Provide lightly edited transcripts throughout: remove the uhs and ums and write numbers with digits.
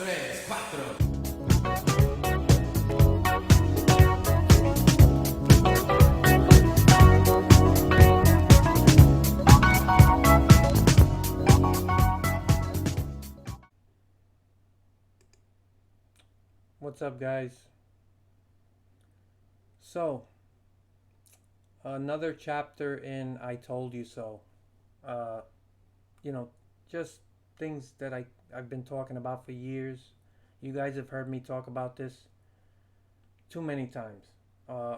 tres, cuatro. What's up, guys? So, another chapter in I Told You So. Uh, you know, just things that I've been talking about for years. You guys have heard me talk about this too many times.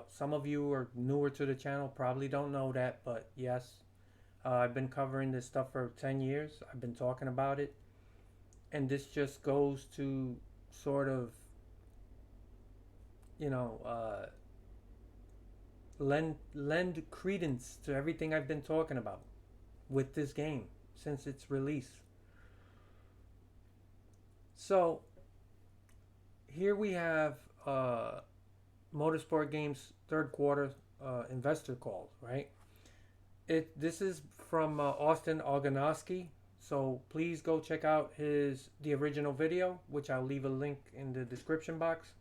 Some of you are newer to the channel, probably don't know that, but yes, I've been covering this stuff for 10 years. I've been talking about it. And this just goes to sort of, you know, lend credence to everything I've been talking about with this game since its release. So here we have Motorsport Games third quarter investor calls, right? This is from Austin Oganowski. So please go check out the original video, which I'll leave a link in the description box.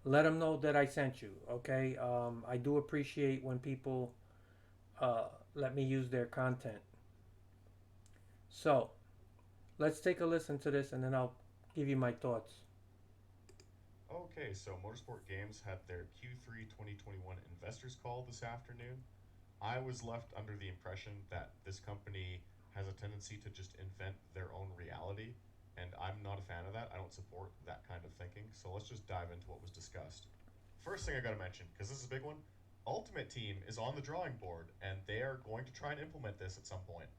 Let them know that I sent you. Okay, I do appreciate when people let me use their content. So let's take a listen to this, and then I'll give you my thoughts. Okay, so Motorsport Games had their Q3 2021 investors call this afternoon. I was left under the impression that this company has a tendency to just invent their own reality, and I'm not a fan of that. I don't support that kind of thinking, so let's just dive into what was discussed. First thing I gotta mention, because this is a big one, Ultimate Team is on the drawing board, and they are going to try and implement this at some point.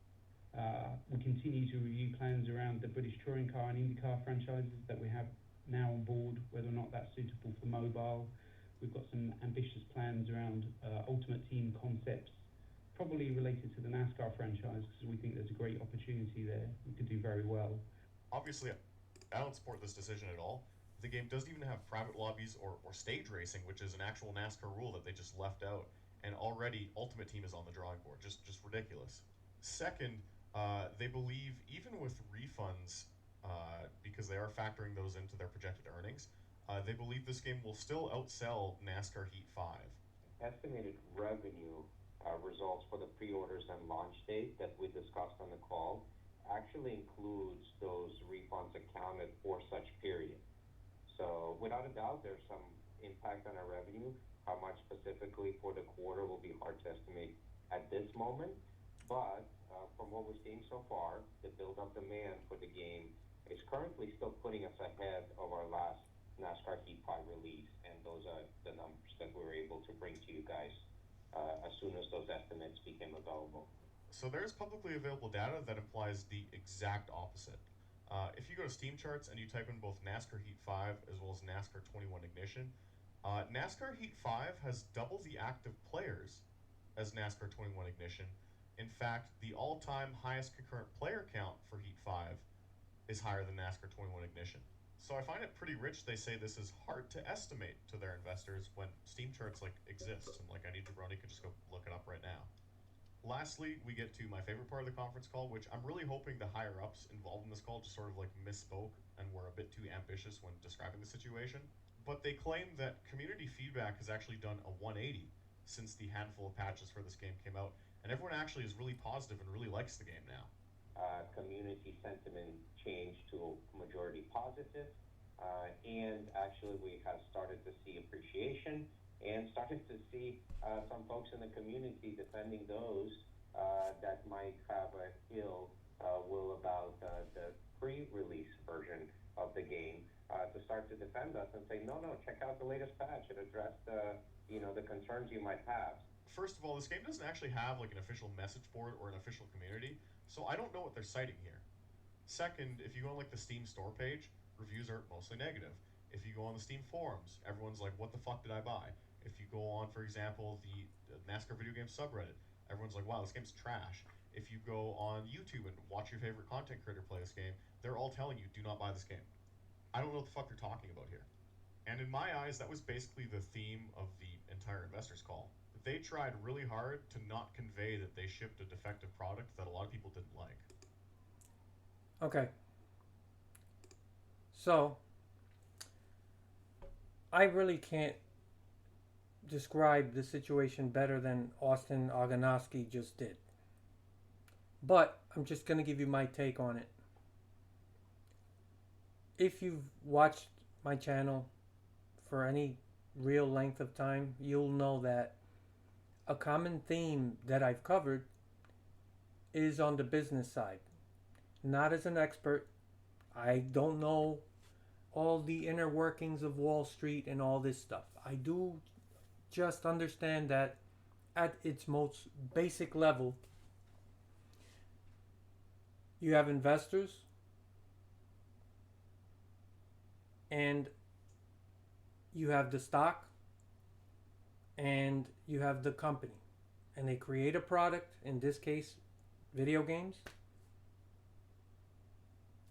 We continue to review plans around the British Touring Car and IndyCar franchises that we have now on board, whether or not that's suitable for mobile. We've got some ambitious plans around Ultimate Team concepts, probably related to the NASCAR franchise, because we think there's a great opportunity there. We could do very well. Obviously, I don't support this decision at all. The game doesn't even have private lobbies or stage racing, which is an actual NASCAR rule that they just left out. And already, Ultimate Team is on the drawing board. Just ridiculous. Second, they believe even with refunds, because they are factoring those into their projected earnings, they believe this game will still outsell NASCAR Heat 5. Estimated revenue results for the pre-orders and launch date that we discussed on the call actually includes those refunds accounted for such period. So without a doubt, there's some impact on our revenue. How much specifically for the quarter will be hard to estimate at this moment. But from what we're seeing so far, the build-up demand for the game is currently still putting us ahead of our last NASCAR Heat 5 release. And those are the numbers that we were able to bring to you guys as soon as those estimates became available. So there's publicly available data that implies the exact opposite. If you go to Steam charts and you type in both NASCAR Heat 5 as well as NASCAR 21 Ignition, NASCAR Heat 5 has double the active players as NASCAR 21 Ignition. In fact, the all-time highest concurrent player count for Heat 5 is higher than NASCAR 21 Ignition. So I find it pretty rich they say this is hard to estimate to their investors when Steam charts exist, and I need Jabroni could just go look it up right now. Lastly, we get to my favorite part of the conference call, which I'm really hoping the higher ups involved in this call just sort of misspoke and were a bit too ambitious when describing the situation. But they claim that community feedback has actually done a 180 since the handful of patches for this game came out, and everyone actually is really positive and really likes the game now. Community sentiment changed to majority positive, and actually we have started to see appreciation and started to see some folks in the community defending those that might have a ill will about the pre-release version of the game to start to defend us and say, no, check out the latest patch. It addressed the concerns you might have. First of all, this game doesn't actually have an official message board or an official community, so I don't know what they're citing here. Second, if you go on the Steam store page, reviews are mostly negative. If you go on the Steam forums, everyone's like, what the fuck did I buy? If you go on, for example, the NASCAR video game subreddit, everyone's like, wow, this game's trash. If you go on YouTube and watch your favorite content creator play this game, they're all telling you, do not buy this game. I don't know what the fuck they're talking about here. And in my eyes, that was basically the theme of the entire investors call. They tried really hard to not convey that they shipped a defective product that a lot of people didn't like. Okay. So, I really can't describe the situation better than Austin Oganowski just did. But I'm just going to give you my take on it. If you've watched my channel for any real length of time, you'll know that a common theme that I've covered is on the business side. Not as an expert. I don't know all the inner workings of Wall Street and all this stuff. I do just understand that at its most basic level, you have investors and you have the stock and you have the company. And they create a product, in this case, video games.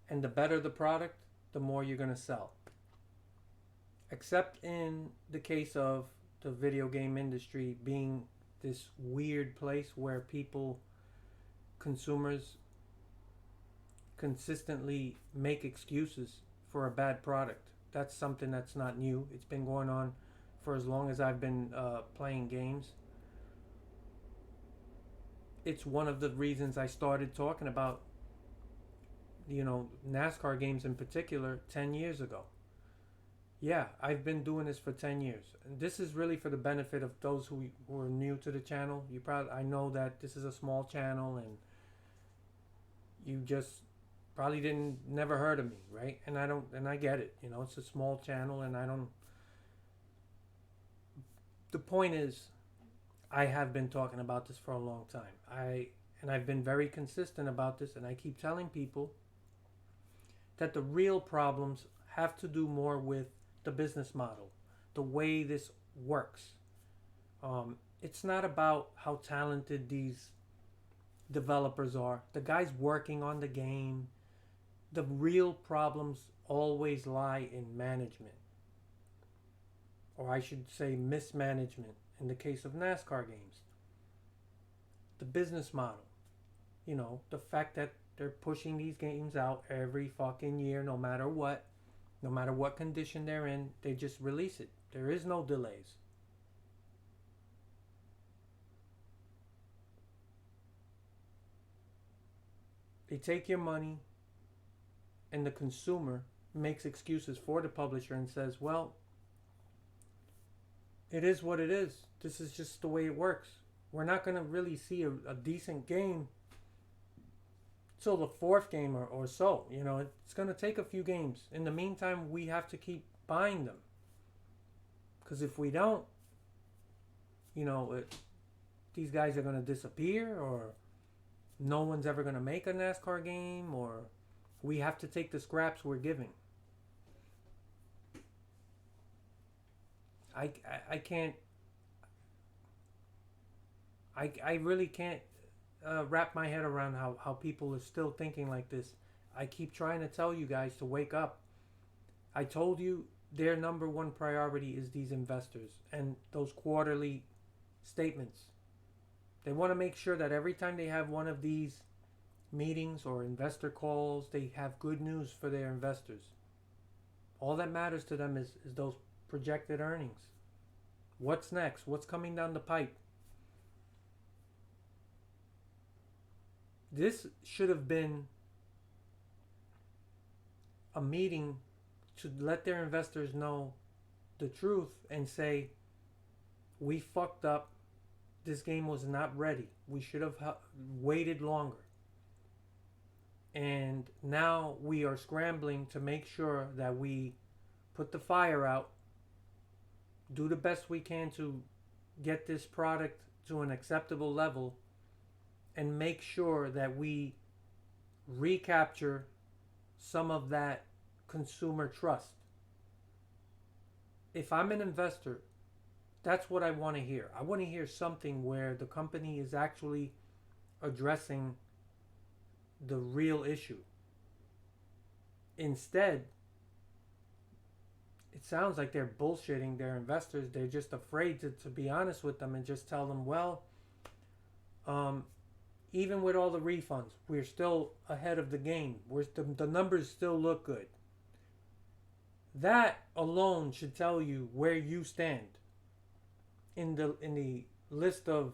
And the better the product, the more you're going to sell. Except in the case of the video game industry being this weird place where people, consumers, consistently make excuses for a bad product. That's something that's not new. It's been going on for as long as I've been playing games. It's one of the reasons I started talking about, NASCAR games in particular 10 years ago. Yeah, I've been doing this for 10 years. And this is really for the benefit of those who are new to the channel. I know that this is a small channel and you just probably never heard of me, right? And I get it. It's a small channel and the point is, I have been talking about this for a long time. I've been very consistent about this, and I keep telling people that the real problems have to do more with the business model, the way this works. It's not about how talented these developers are, the guys working on the game. The real problems always lie in management, or I should say mismanagement in the case of NASCAR games. The business model, the fact that they're pushing these games out every fucking year, no matter what condition they're in, they just release it. There is no delays. They take your money, and the consumer makes excuses for the publisher and says, well, it is what it is. This is just the way it works. We're not going to really see a decent game till the fourth game or so. It's going to take a few games. In the meantime, we have to keep buying them. Because if we don't, these guys are going to disappear, or no one's ever going to make a NASCAR game, or we have to take the scraps we're giving. I can't. I really can't wrap my head around how people are still thinking like this. I keep trying to tell you guys to wake up. I told you their number one priority is these investors and those quarterly statements. They want to make sure that every time they have one of these meetings or investor calls, they have good news for their investors. All that matters to them is those projected earnings. What's next? What's coming down the pipe? This should have been a meeting to let their investors know the truth and say, we fucked up. This game was not ready. We should have waited longer. And now we are scrambling to make sure that we put the fire out, do the best we can to get this product to an acceptable level, and make sure that we recapture some of that consumer trust. If I'm an investor, that's what I want to hear. I want to hear something where the company is actually addressing the real issue. Instead, it sounds like they're bullshitting their investors. They're just afraid to be honest with them and just tell them, well, even with all the refunds, we're still ahead of the game. The numbers still look good. That alone should tell you where you stand in the list of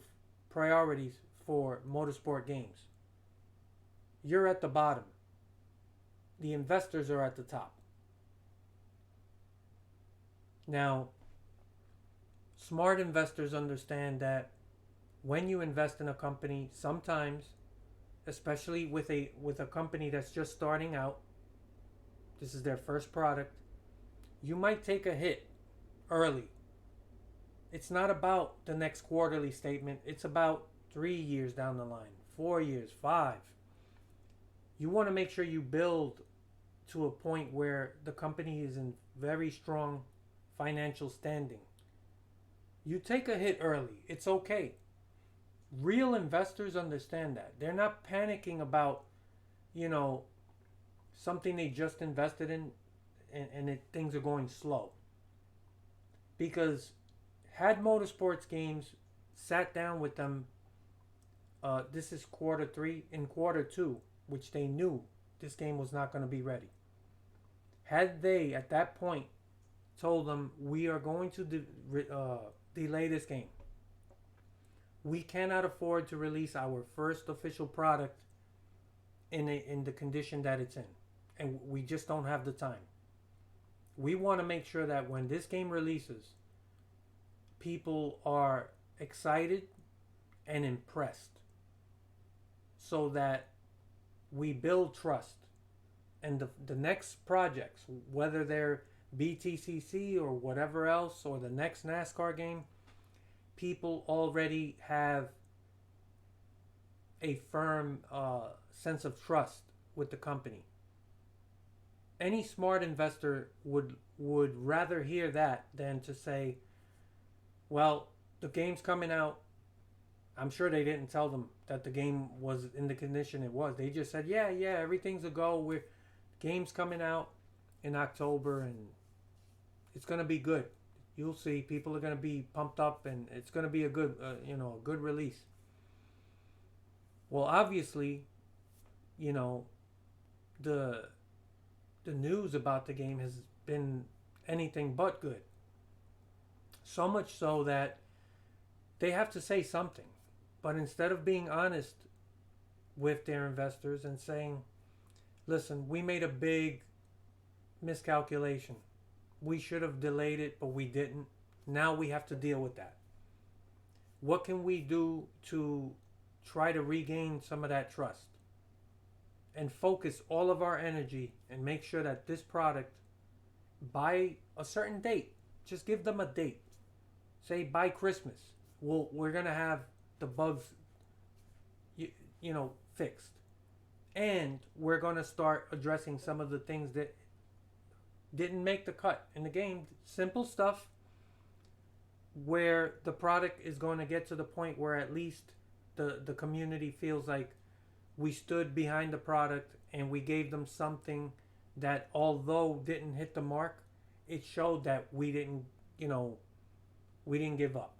priorities for motorsport games. You're at the bottom. The investors are at the top. Now, smart investors understand that when you invest in a company, sometimes, especially with a company that's just starting out, this is their first product, you might take a hit early. It's not about the next quarterly statement, it's about 3 years down the line, 4 years, 5. You want to make sure you build to a point where the company is in very strong financial standing. You take a hit early, it's okay. Real investors understand that. They're not panicking about, you know, something they just invested in, and things are going slow. Because had Motorsports Games sat down with them, this is quarter 3, in quarter 2, which they knew this game was not going to be ready. Had they at that point told them, we are going to delay this game, we cannot afford to release our first official product in the condition that it's in, and we just don't have the time. We want to make sure that when this game releases, people are excited and impressed, so that we build trust, and the next projects, whether they're BTCC or whatever else, or the next NASCAR game, people already have a firm sense of trust with the company. Any smart investor would rather hear that than to say, well, the game's coming out. I'm sure they didn't tell them that the game was in the condition it was. They just said, yeah, everything's a go. Game's coming out in October, and it's going to be good. You'll see, people are going to be pumped up, and it's going to be a good, a good release. Well, obviously, the news about the game has been anything but good. So much so that they have to say something. But instead of being honest with their investors and saying, listen, we made a big miscalculation. We should have delayed it, but we didn't. Now we have to deal with that. What can we do to try to regain some of that trust? And focus all of our energy and make sure that this product, by a certain date, just give them a date. Say by Christmas, we're going to have the bugs, fixed. And we're going to start addressing some of the things that didn't make the cut in the game. Simple stuff where the product is going to get to the point where at least the community feels like we stood behind the product and we gave them something that, although didn't hit the mark, it showed that we didn't give up.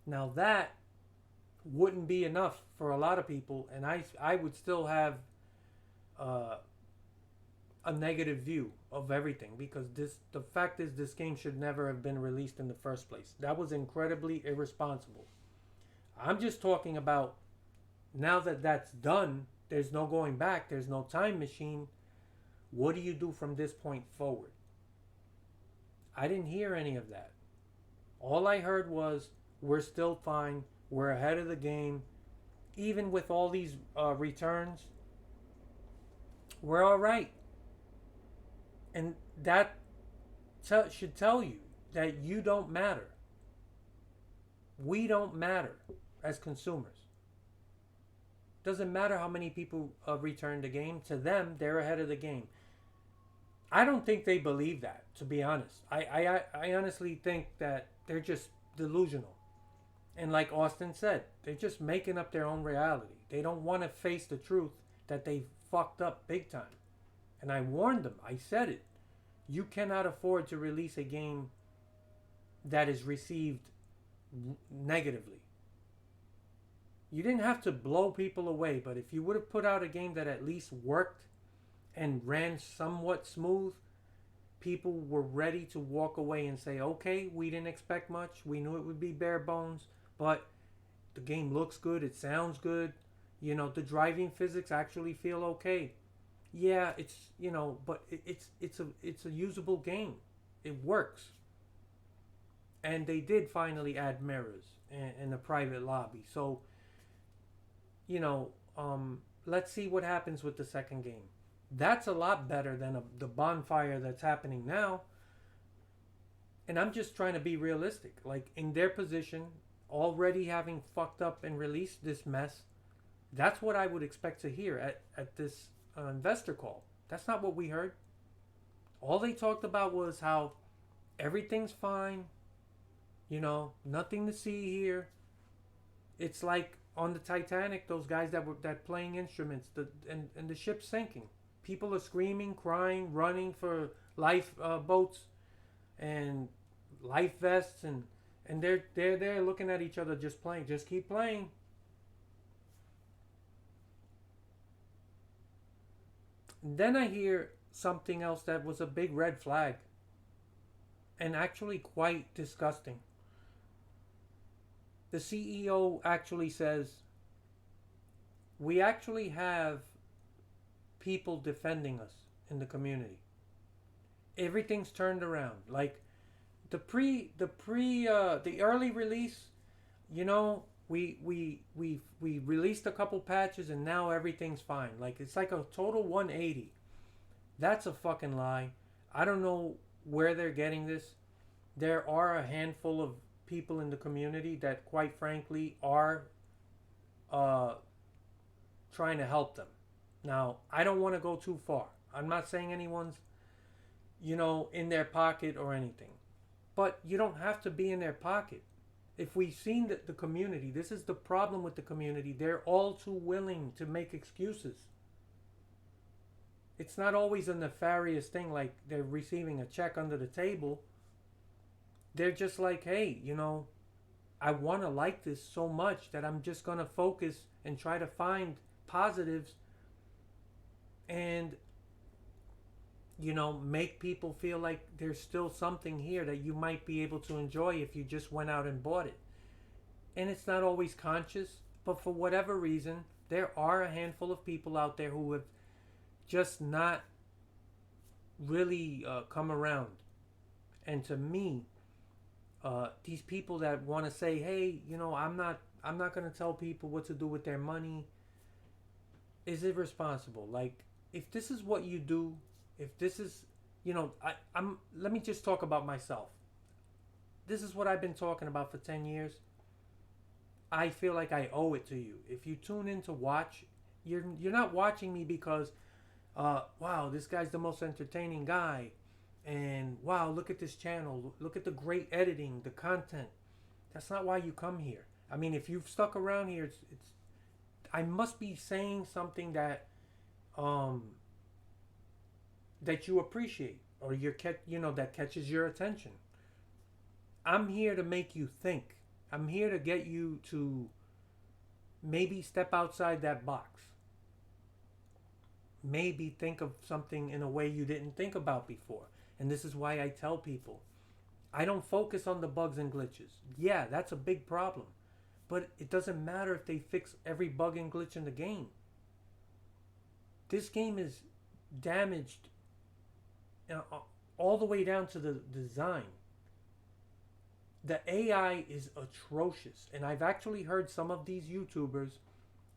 Now that wouldn't be enough for a lot of people, and I would still have a negative view of everything, because the fact is this game should never have been released in the first place. That was incredibly irresponsible. I'm just talking about now that that's done, there's no going back, there's no time machine. What do you do from this point forward? I didn't hear any of that. All I heard was, we're still fine, we're ahead of the game, even with all these returns, we're all right. And that should tell you that you don't matter. We don't matter as consumers. Doesn't matter how many people return the game. To them, they're ahead of the game. I don't think they believe that, to be honest. I honestly think that they're just delusional. And like Austin said, they're just making up their own reality. They don't want to face the truth that they fucked up big time. And I warned them. I said it. You cannot afford to release a game that is received negatively. You didn't have to blow people away, but if you would have put out a game that at least worked and ran somewhat smooth, people were ready to walk away and say, okay, we didn't expect much. We knew it would be bare bones, but the game looks good. It sounds good. You know, the driving physics actually feel okay. Yeah, it's, you know, but it's a usable game. It works. And they did finally add mirrors and a private lobby. So, you know, let's see what happens with the second game. That's a lot better than the bonfire that's happening now. And I'm just trying to be realistic. Like, in their position, already having fucked up and released this mess, that's what I would expect to hear at this investor call. That's not what we heard. All they talked about was how everything's fine. You know, nothing to see here. It's like on the Titanic, those guys that playing instruments, and the ship's sinking. People are screaming, crying, running for life boats and life vests, and they're there looking at each other, just playing. Just keep playing. Then I hear something else that was a big red flag, and actually quite disgusting. The CEO actually says, we actually have people defending us in the community. Everything's turned around. Like the early release, you know, we released a couple patches and now everything's fine. Like, it's like a total 180. That's a fucking lie. I don't know where they're getting this. There are a handful of people in the community that, quite frankly, are trying to help them. Now, I don't want to go too far. I'm not saying anyone's, you know, in their pocket or anything. But you don't have to be in their pocket. If we've seen the community, this is the problem with the community. They're all too willing to make excuses. It's not always a nefarious thing like they're receiving a check under the table. They're just like, hey, you know, I want to like this so much that I'm just going to focus and try to find positives and, you know, make people feel like there's still something here that you might be able to enjoy if you just went out and bought it. And it's not always conscious, but for whatever reason, there are a handful of people out there who have just not really come around. And to me, these people that want to say, hey, you know, I'm not going to tell people what to do with their money, is irresponsible. Like, if this is what you do, if this is, you know, let me just talk about myself. This is what I've been talking about for 10 years. I feel like I owe it to you. If you tune in to watch, you're not watching me because, wow, this guy's the most entertaining guy. And wow, look at this channel. Look at the great editing, the content. That's not why you come here. I mean, if you've stuck around here, it's I must be saying something that that you appreciate, or that catches your attention. I'm here to make you think. I'm here to get you to maybe step outside that box. Maybe think of something in a way you didn't think about before. And this is why I tell people, I don't focus on the bugs and glitches. Yeah, that's a big problem. But it doesn't matter if they fix every bug and glitch in the game. This game is damaged all the way down to the design. The AI is atrocious. And I've actually heard some of these YouTubers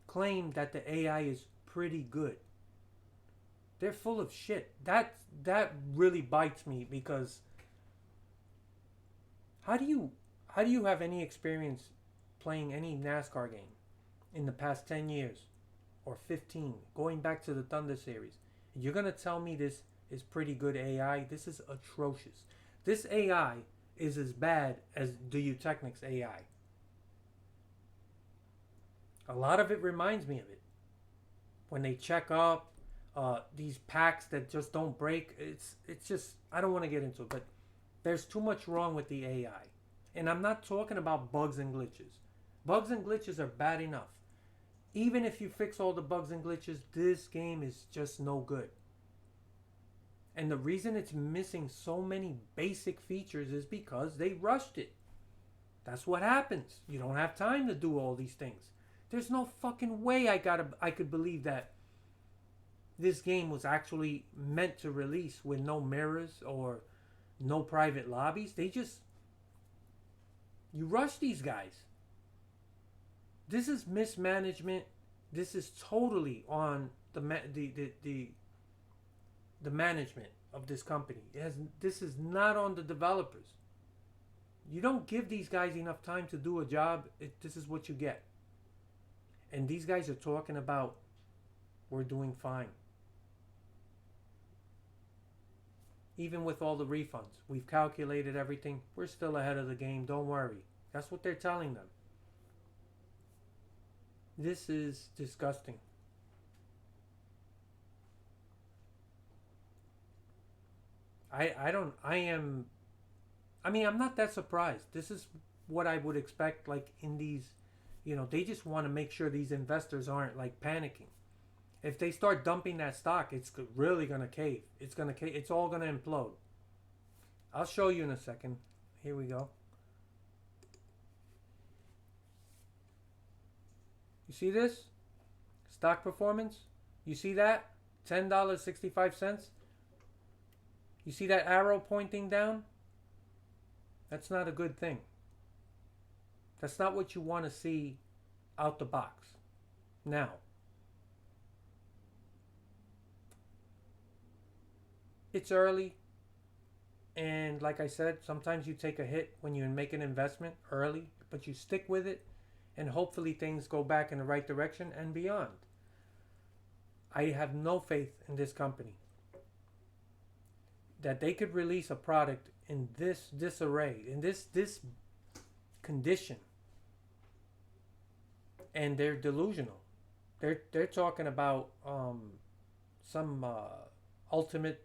claim that the AI is pretty good. They're full of shit. That really bites me, because how do you have any experience playing any NASCAR game in the past 10 years or 15, going back to the Thunder series? You're going to tell me this is pretty good AI? This is atrocious. This AI is as bad as the Eutechnics AI. A lot of it reminds me of it. When they check up, these packs that just don't break, it's just, I don't want to get into it, but there's too much wrong with the AI. And I'm not talking about bugs and glitches. Bugs and glitches are bad enough. Even if you fix all the bugs and glitches, this game is just no good. And the reason it's missing so many basic features is because they rushed it. That's what happens. You don't have time to do all these things. There's no fucking way I could believe that this game was actually meant to release with no mirrors or no private lobbies. You rush these guys. This is mismanagement. This is totally on the management of this company. This is not on the developers. You don't give these guys enough time to do a job. This is what you get. And these guys are talking about we're doing fine. Even with all the refunds, we've calculated everything. We're still ahead of the game. Don't worry. That's what they're telling them. This is disgusting. I'm not that surprised. This is what I would expect, like in these, they just want to make sure these investors aren't like panicking. If they start dumping that stock, it's really going to cave. It's going to cave. It's all going to implode. I'll show you in a second. Here we go. You see this? Stock performance? You see that? $10.65. You see that arrow pointing down? That's not a good thing. That's not what you want to see out the box. Now, it's early, and like I said, sometimes you take a hit when you make an investment early, but you stick with it, and hopefully things go back in the right direction and beyond. I have no faith in this company that they could release a product in this disarray, in this condition, and they're delusional. They're talking about some ultimate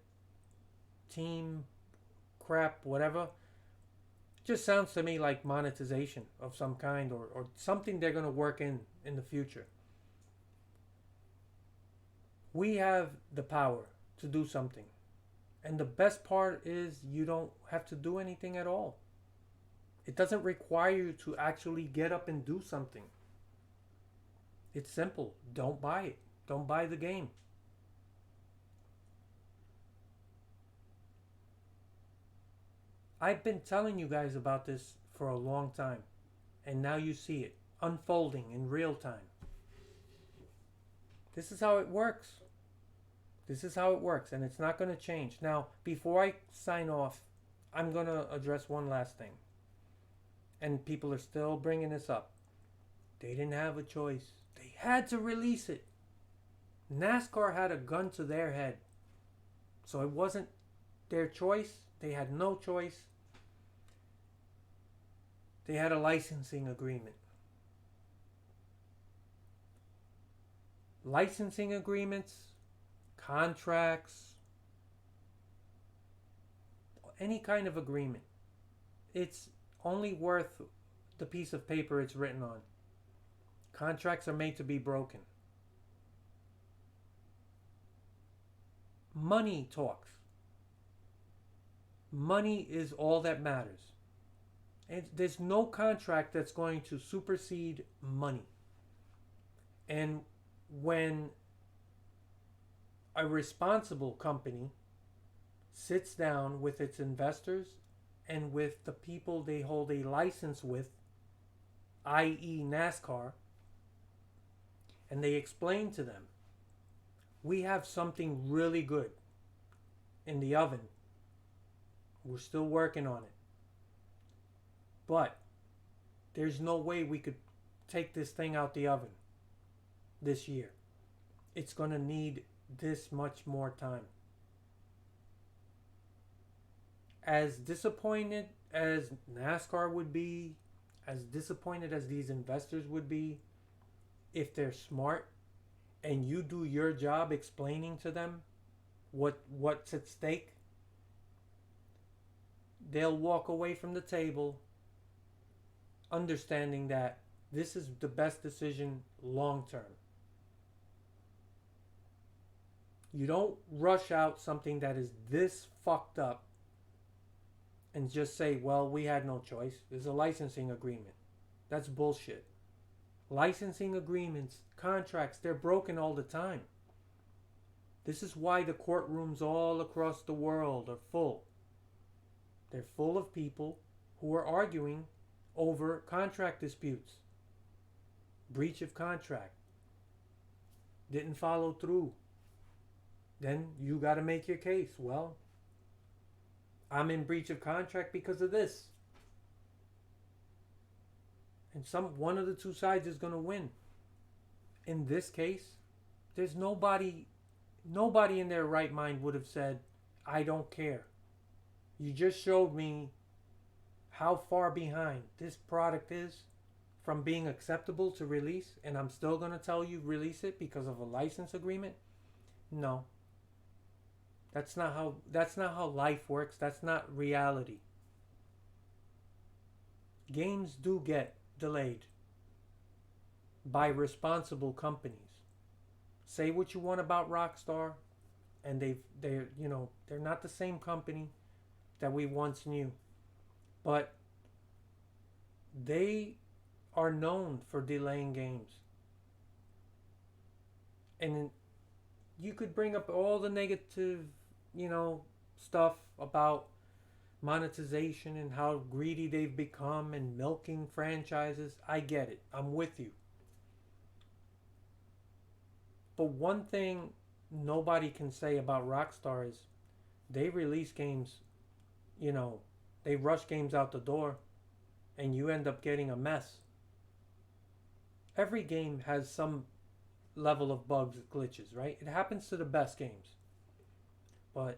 team crap, whatever. Just sounds to me like monetization of some kind, or something they're going to work in the future. We have the power to do something. And the best part is you don't have to do anything at all. It doesn't require you to actually get up and do something. It's simple. Don't buy it. Don't buy the game. I've been telling you guys about this for a long time, and now you see it unfolding in real time. This is how it works. This is how it works, and it's not going to change. Now, before I sign off, I'm going to address one last thing. And people are still bringing this up. They didn't have a choice. They had to release it. NASCAR had a gun to their head. So it wasn't their choice. They had no choice. They had a licensing agreement. Licensing agreements, contracts, any kind of agreement, it's only worth the piece of paper it's written on. Contracts are made to be broken. Money talks. Money is all that matters. And there's no contract that's going to supersede money. And when a responsible company sits down with its investors and with the people they hold a license with, i.e. NASCAR, and they explain to them, we have something really good in the oven. We're still working on it. But there's no way we could take this thing out the oven this year. It's going to need this much more time. As disappointed as NASCAR would be, as disappointed as these investors would be, if they're smart and you do your job explaining to them what's at stake, they'll walk away from the table understanding that this is the best decision long term. You don't rush out something that is this fucked up and just say, well, we had no choice. There's a licensing agreement. That's bullshit. Licensing agreements, contracts, they're broken all the time. This is why the courtrooms all across the world are full. They're full of people who are arguing over contract disputes. Breach of contract. Didn't follow through. Then you got to make your case. Well, I'm in breach of contract because of this. And one of the two sides is going to win. In this case, there's nobody in their right mind would have said, I don't care. You just showed me how far behind this product is from being acceptable to release, and I'm still going to tell you release it because of a license agreement? No. That's not how life works. That's not reality. Games do get delayed by responsible companies. Say what you want about Rockstar, and they're not the same company that we once knew. But they are known for delaying games. And you could bring up all the negative, stuff about monetization and how greedy they've become and milking franchises. I get it. I'm with you. But one thing nobody can say about Rockstar is they release games, they rush games out the door and you end up getting a mess. Every game has some level of bugs, glitches, right? It happens to the best games. But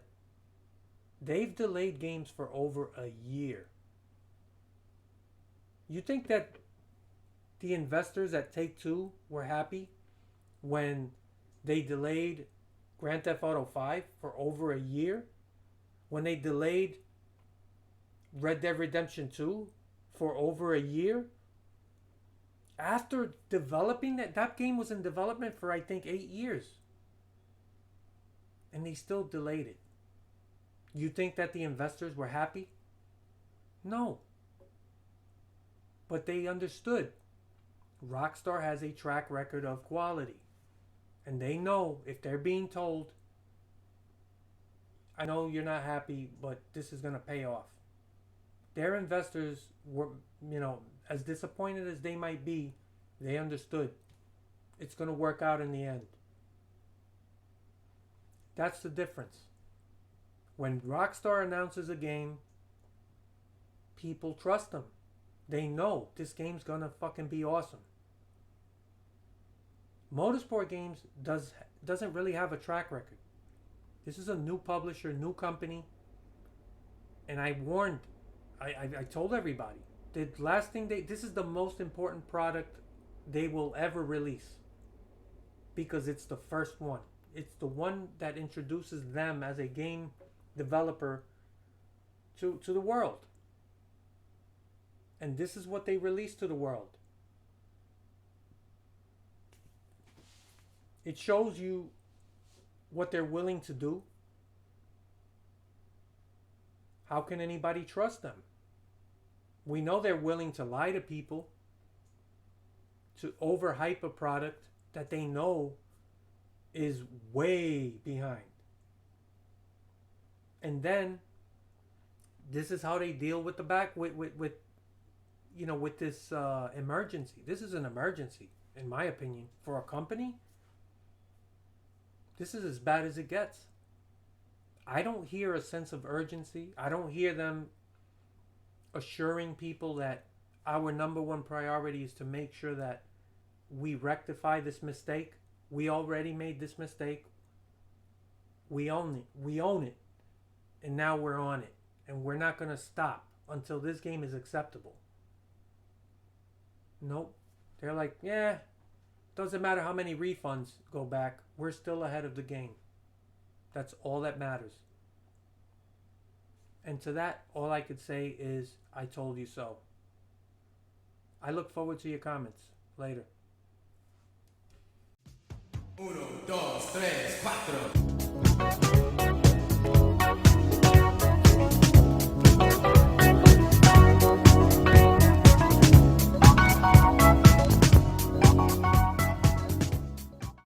they've delayed games for over a year. You think that the investors at Take-Two were happy when they delayed Grand Theft Auto 5 for over a year? When they delayed Red Dead Redemption 2 for over a year? After developing that game was in development for I think 8 years. And they still delayed it. You think that the investors were happy? No. But they understood. Rockstar has a track record of quality. And they know if they're being told, I know you're not happy, but this is going to pay off. Their investors were, as disappointed as they might be, they understood. It's going to work out in the end. That's the difference. When Rockstar announces a game, people trust them. They know this game's going to fucking be awesome. Motorsport Games doesn't really have a track record. This is a new publisher, new company. And I warned, I told everybody, the last thing this is the most important product they will ever release. Because it's the first one. It's the one that introduces them as a game developer to the world. And this is what they release to the world. It shows you what they're willing to do. How can anybody trust them? We know they're willing to lie to people, to overhype a product that they know is way behind. And then this is how they deal with with this emergency. This is an emergency, in my opinion, for a company. This is as bad as it gets. I don't hear a sense of urgency. I don't hear them assuring people that our number one priority is to make sure that we rectify this mistake. We already made this mistake. We own it. We own it. And now we're on it. And we're not going to stop until this game is acceptable. Nope. They're like, yeah, doesn't matter how many refunds go back. We're still ahead of the game. That's all that matters. And to that, all I could say is, I told you so. I look forward to your comments. Later. 1, 2, 3, 4